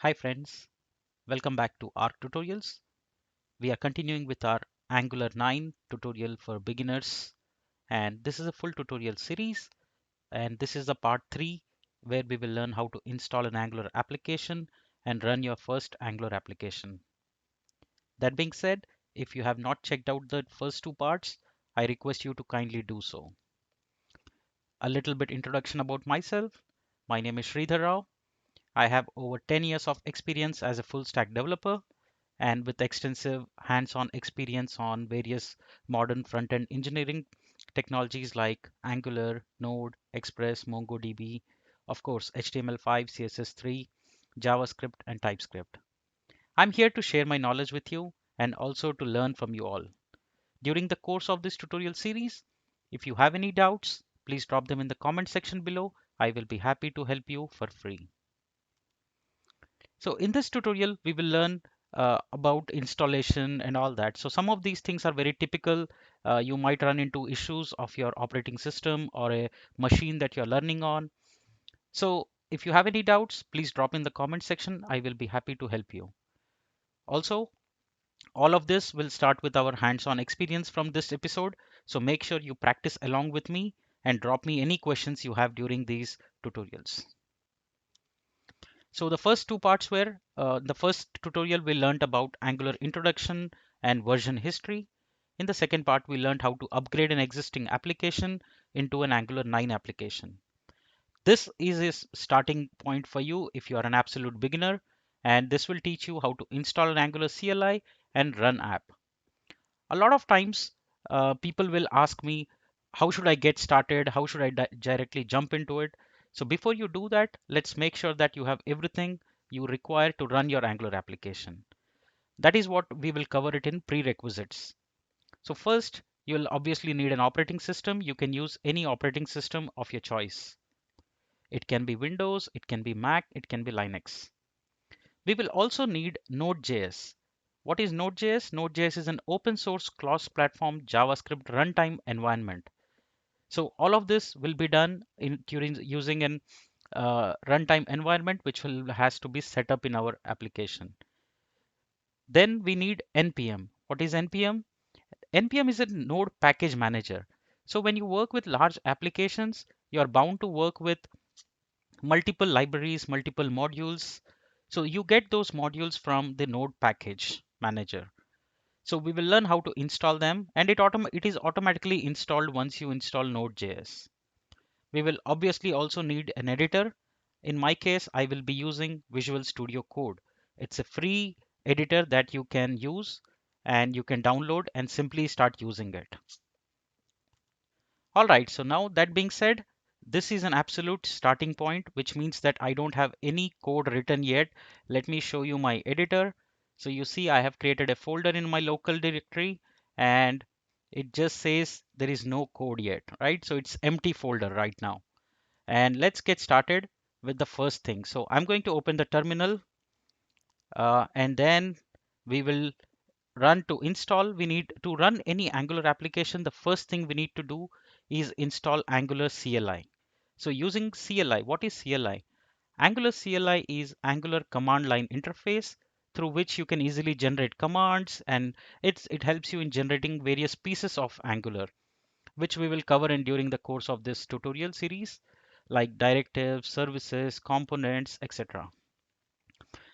Hi friends, welcome back to ARC Tutorials. We are continuing with our Angular 9 tutorial for beginners, and this is a full tutorial series, and this is the part 3 where we will learn how to install an Angular application and run your first Angular application. That being said, if you have not checked out the first two parts, I request you to kindly do so. A little bit introduction about myself. My name is Sridhar Rao. I have over 10 years of experience as a full stack developer and with extensive hands-on experience on various modern front-end engineering technologies like Angular, Node, Express, MongoDB, of course, HTML5, CSS3, JavaScript, and TypeScript. I'm here to share my knowledge with you and also to learn from you all. During the course of this tutorial series, if you have any doubts, please drop them in the comment section below. I will be happy to help you for free. So in this tutorial, we will learn about installation and all that. So some of these things are very typical. You might run into issues of your operating system or a machine that you're learning on. So if you have any doubts, please drop in the comment section. I will be happy to help you. Also, all of this will start with our hands-on experience from this episode. So make sure you practice along with me and drop me any questions you have during these tutorials. So the first two parts were the first tutorial we learned about Angular introduction and version history. In the second part, we learned how to upgrade an existing application into an Angular 9 application. This is a starting point for you if you are an absolute beginner, and this will teach you how to install an Angular CLI and run app. A lot of times, people will ask me, how should I get started? How should I directly jump into it? So before you do that, let's make sure that you have everything you require to run your Angular application. That is what we will cover it in prerequisites. So first, you'll obviously need an operating system. You can use any operating system of your choice. It can be Windows, it can be Mac, it can be Linux. We will also need Node.js. What is Node.js? Node.js is an open source cross-platform JavaScript runtime environment. So all of this will be done during using an runtime environment which has to be set up in our application. Then we need npm. What is npm? npm is a node package manager. So when you work with large applications, you are bound to work with multiple libraries, multiple modules. So you get those modules from the node package manager. So we will learn how to install them, and it is automatically installed once you install Node.js. We will obviously also need an editor. In my case, I will be using Visual Studio Code. It's a free editor that you can use and you can download and simply start using it. All right, so now that being said, this is an absolute starting point, which means that I don't have any code written yet. Let me show you my editor. So you see I have created a folder in my local directory and it just says there is no code yet, right? So it's empty folder right now. And let's get started with the first thing. So I'm going to open the terminal and then we will run to install. We need to run any Angular application. The first thing we need to do is install Angular CLI. So using CLI, what is CLI? Angular CLI is Angular command line interface through which you can easily generate commands, and it helps you in generating various pieces of Angular, which we will cover in during the course of this tutorial series, like directives, services, components, etc.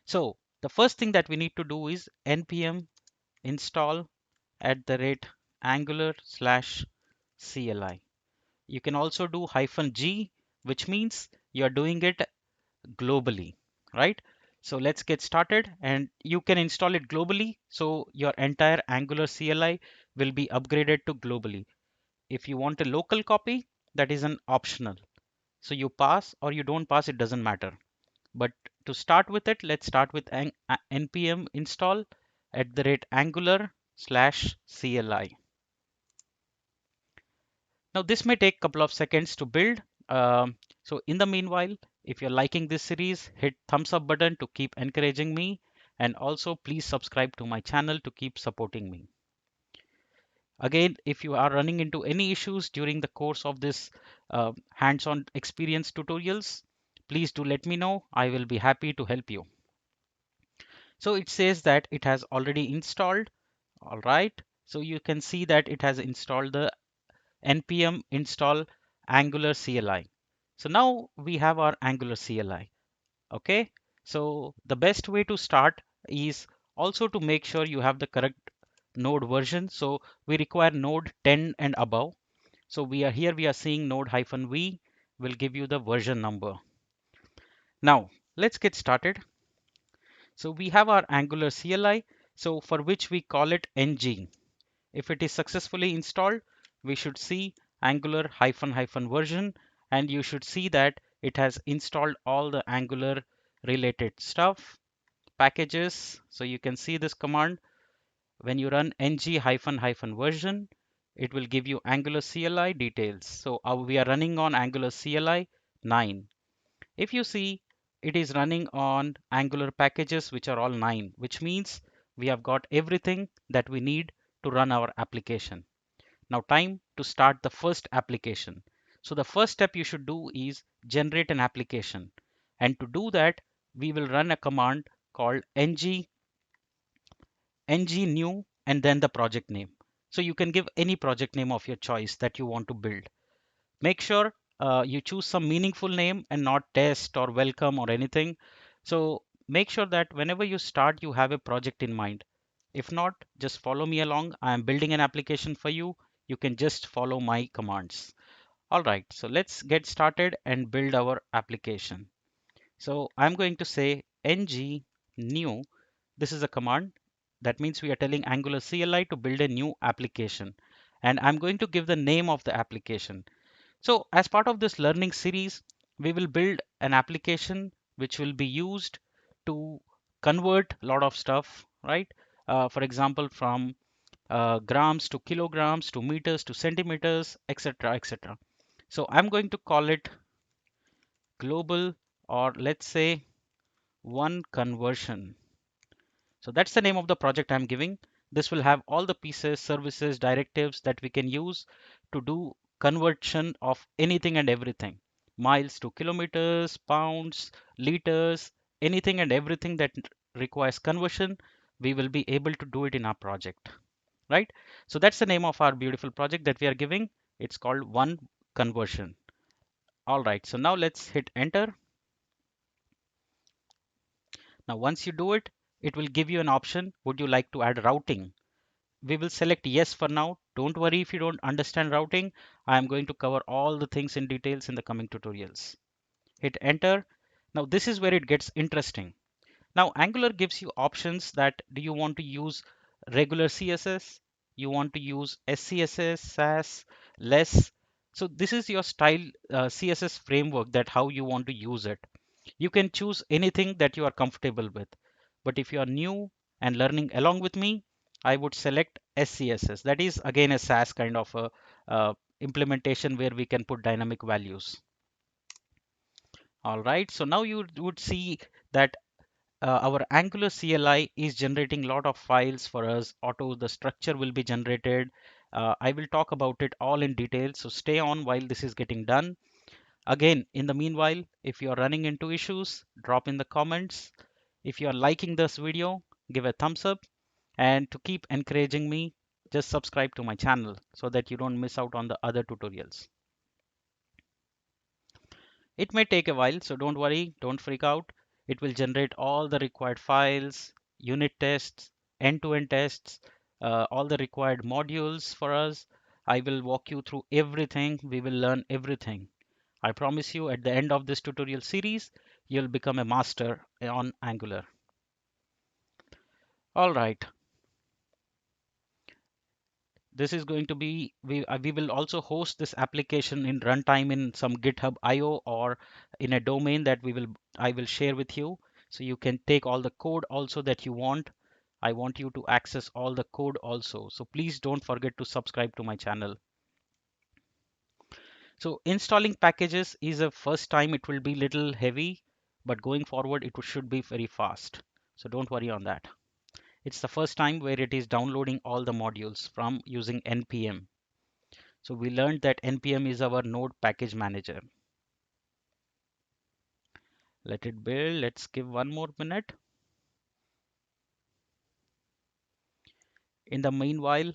So the first thing that we need to do is npm install @angular slash CLI. You can also do -g, which means you're doing it globally, right? So let's get started, and you can install it globally. So your entire Angular CLI will be upgraded to globally. If you want a local copy, that is an optional. So you pass or you don't pass, it doesn't matter. But to start with it, let's start with npm install @angular slash CLI. Now this may take a couple of seconds to build. So in the meanwhile, if you're liking this series, hit thumbs up button to keep encouraging me. And also please subscribe to my channel to keep supporting me. Again, if you are running into any issues during the course of this hands-on experience tutorials, please do let me know. I will be happy to help you. So it says that it has already installed. All right. So you can see that it has installed the npm install Angular CLI. So now we have our Angular CLI. Okay. So the best way to start is also to make sure you have the correct node version. So we require node 10 and above. So we are seeing node-v will give you the version number. Now let's get started. So we have our Angular CLI, so for which we call it ng. If it is successfully installed, we should see Angular hyphen hyphen version, and you should see that it has installed all the Angular related stuff, packages. So you can see this command when you run ng hyphen hyphen version, it will give you Angular CLI details. So we are running on Angular CLI 9. If you see, it is running on Angular packages, which are all 9, which means we have got everything that we need to run our application. Now time to start the first application. So the first step you should do is generate an application. And to do that, we will run a command called ng new and then the project name. So you can give any project name of your choice that you want to build. Make sure you choose some meaningful name and not test or welcome or anything. So make sure that whenever you start, you have a project in mind. If not, just follow me along. I am building an application for you. You can just follow my commands. All right, so let's get started and build our application. So I'm going to say ng new. This is a command. That means we are telling Angular CLI to build a new application. And I'm going to give the name of the application. So as part of this learning series, we will build an application which will be used to convert a lot of stuff, right? For example, from grams to kilograms to meters to centimeters, etc., etc. So I'm going to call it global, or let's say one conversion. So that's the name of the project I'm giving. This will have all the pieces, services, directives that we can use to do conversion of anything and everything. Miles to kilometers, pounds, liters, anything and everything that requires conversion, we will be able to do it in our project, right? So that's the name of our beautiful project that we are giving. It's called one conversion. All right, so now let's hit enter. Now, once you do it, it will give you an option. Would you like to add routing? We will select yes for now. Don't worry if you don't understand routing. I am going to cover all the things in details in the coming tutorials. Hit enter. Now this is where it gets interesting. Now Angular gives you options that do you want to use regular CSS? You want to use SCSS, SAS, less. So this is your style CSS framework that how you want to use it. You can choose anything that you are comfortable with. But if you are new and learning along with me, I would select SCSS. That is again a SAS kind of a implementation where we can put dynamic values. All right, so now you would see that our Angular CLI is generating a lot of files for us. Auto, the structure will be generated. I will talk about it all in detail. So stay on while this is getting done. Again, in the meanwhile, if you are running into issues, drop in the comments. If you are liking this video, give a thumbs up. And to keep encouraging me, just subscribe to my channel so that you don't miss out on the other tutorials. It may take a while, so don't worry, don't freak out. It will generate all the required files, unit tests, end-to-end tests, all the required modules for us. I will walk you through everything. We will learn everything. I promise you at the end of this tutorial series, you'll become a master on Angular. All right. This is going to be, we will also host this application in runtime in some GitHub IO or in a domain that I will share with you. So you can take all the code also that you want. I want you to access all the code also. So please don't forget to subscribe to my channel. So installing packages is a first time it will be little heavy, but going forward it should be very fast. So don't worry on that. It's the first time where it is downloading all the modules from using npm. So we learned that npm is our node package manager. Let it build. Let's give one more minute. In the meanwhile,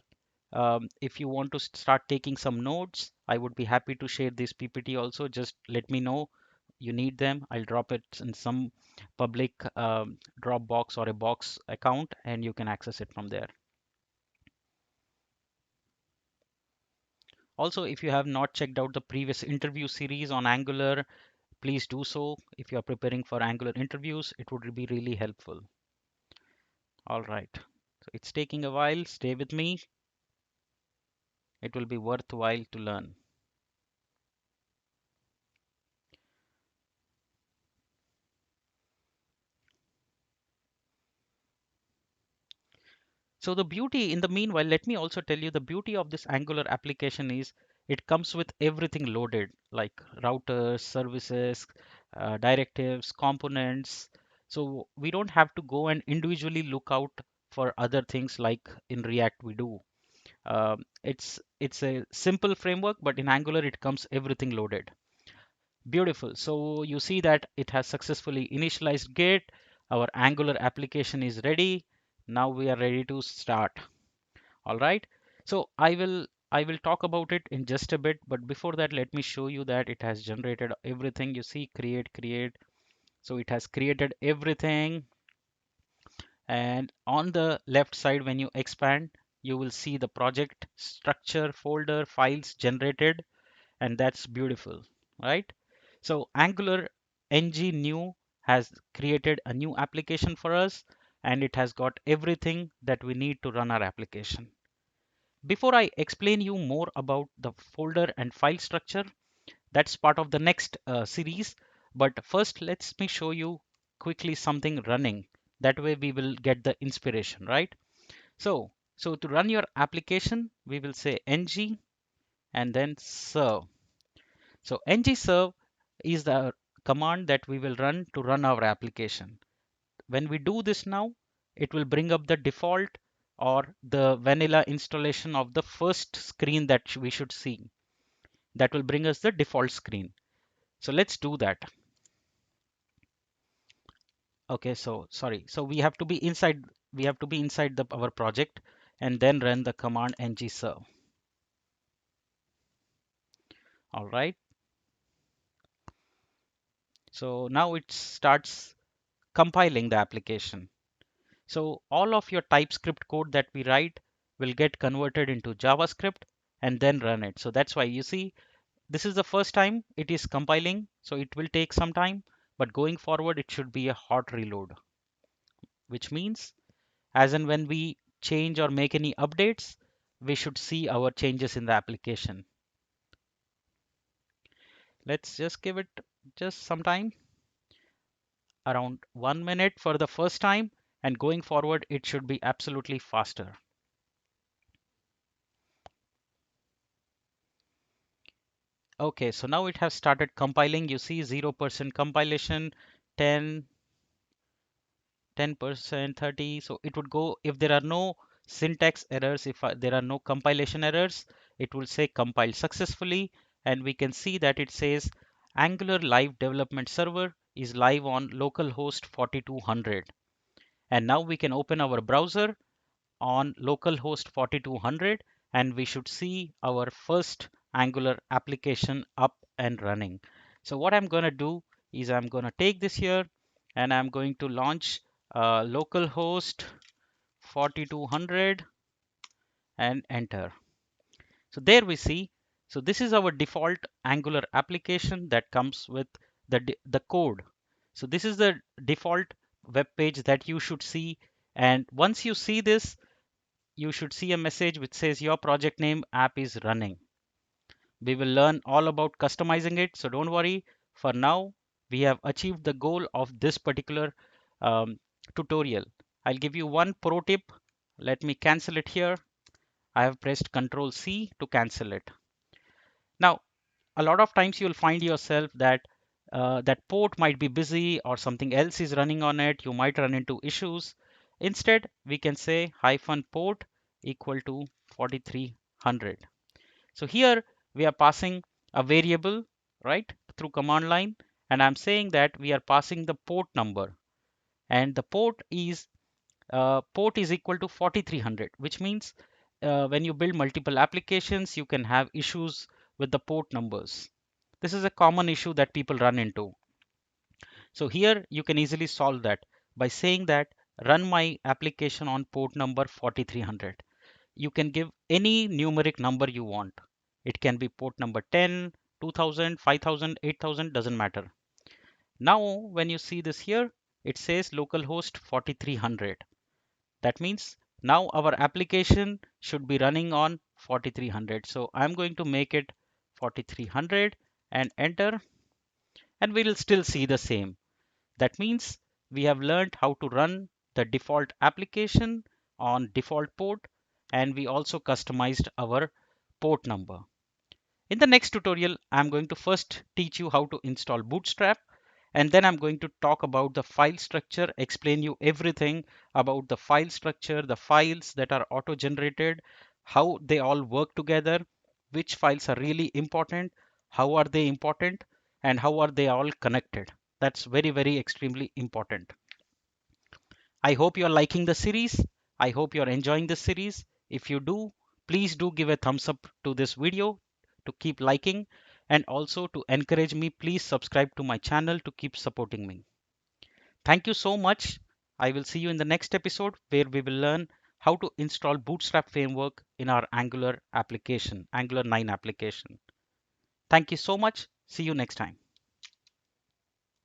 if you want to start taking some notes, I would be happy to share this PPT also. Just let me know you need them. I'll drop it in some public Dropbox or a Box account, and you can access it from there. Also, if you have not checked out the previous interview series on Angular, please do so. If you are preparing for Angular interviews, it would be really helpful. All right. So it's taking a while. Stay with me. It will be worthwhile to learn. So the beauty in the meanwhile, let me also tell you the beauty of this Angular application is it comes with everything loaded like routers, services, directives, components. So we don't have to go and individually look out for other things like in React we do. It's a simple framework, but in Angular it comes everything loaded. Beautiful. So you see that it has successfully initialized Git. Our Angular application is ready. Now we are ready to start. All right. So I will talk about it in just a bit, but before that, let me show you that it has generated everything. You see, create. So it has created everything. And on the left side, when you expand, you will see the project structure, folder, files generated, and that's beautiful, right? So Angular ng new has created a new application for us, and it has got everything that we need to run our application. Before I explain you more about the folder and file structure, that's part of the next series. But first, let me show you quickly something running. That way we will get the inspiration, right? So to run your application, we will say ng and then serve. So ng serve is the command that we will run to run our application. When we do this now, it will bring up the default or the vanilla installation of the first screen that we should see. That will bring us the default screen. So let's do that. Okay, so sorry. So we have to be inside our project and then run the command ng serve. All right. So now it starts compiling the application. So all of your TypeScript code that we write will get converted into JavaScript and then run it. So that's why you see this is the first time it is compiling, so it will take some time, but going forward it should be a hot reload, which means as and when we change or make any updates, we should see our changes in the application. Let's just give it just some time, around 1 minute for the first time, and going forward it should be absolutely faster. Okay, so now it has started compiling. You see 0% compilation, 10, 10%, 30. So it would go if there are no syntax errors, if there are no compilation errors, it will say compiled successfully. And we can see that it says Angular Live Development Server is live on localhost 4200. And now we can open our browser on localhost 4200 and we should see our first Angular application up and running. So what I'm going to do is I'm going to take this here and I'm going to launch localhost 4200 and enter. So there we see. So this is our default Angular application that comes with the code. So this is the default web page that you should see. And once you see this, you should see a message which says your project name app is running. We will learn all about customizing it, so don't worry. For now, we have achieved the goal of this particular tutorial. I'll give you one pro tip. Let me cancel it here. I have pressed Control C to cancel it. Now, a lot of times you'll find yourself that that port might be busy or something else is running on it. You might run into issues. Instead, we can say -port equal to 4300. So here we are passing a variable, right, through command line, and I'm saying that we are passing the port number, and the port is Port is equal to 4300, which means when you build multiple applications, you can have issues with the port numbers. This is a common issue that people run into. So here you can easily solve that by saying that run my application on port number 4300. You can give any numeric number you want. It can be port number 10, 2000, 5000, 8000, doesn't matter. Now, when you see this here, it says localhost 4300. That means now our application should be running on 4300. So I'm going to make it 4300 and enter, and we'll still see the same. That means we have learned how to run the default application on default port, and we also customized our port number. In the next tutorial, I'm going to first teach you how to install Bootstrap, and then I'm going to talk about the file structure, explain you everything about the file structure, the files that are auto-generated, how they all work together, which files are really important, how are they important, and how are they all connected. That's very, very extremely important. I hope you're liking the series. I hope you're enjoying this series. If you do, please do give a thumbs up to this video to keep liking, and also to encourage me, please subscribe to my channel to keep supporting me. Thank you so much. I will see you in the next episode where we will learn how to install Bootstrap framework in our Angular application, Angular 9 application. Thank you so much. See you next time.